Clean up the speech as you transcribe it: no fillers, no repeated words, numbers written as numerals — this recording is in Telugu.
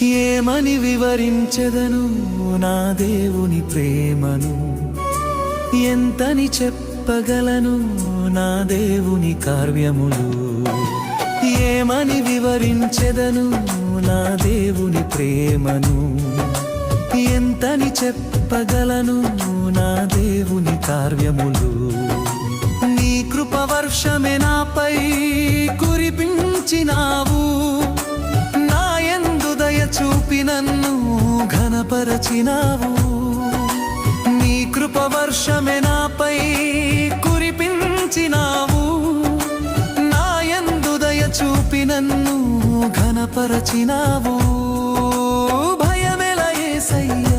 ఏమని వివరించెదను నా దేవుని ప్రేమను, ఎంతని చెప్పగలను నా దేవుని కార్యములు. ఏమని వివరించెదను నా దేవుని ప్రేమను, ఎంతని చెప్పగలను నా దేవుని కార్యములు. నీ కృప వర్షమే నాపై కురిపించినావు, నా యందు దయ చూపి నన్ను ఘనపరచినావు. నీ కృప వర్షమే నాపై కురిపించినావు, నా యందు దయ చూపి నన్ను ఘనపరచినావు. భయమెల యేసయ్యా,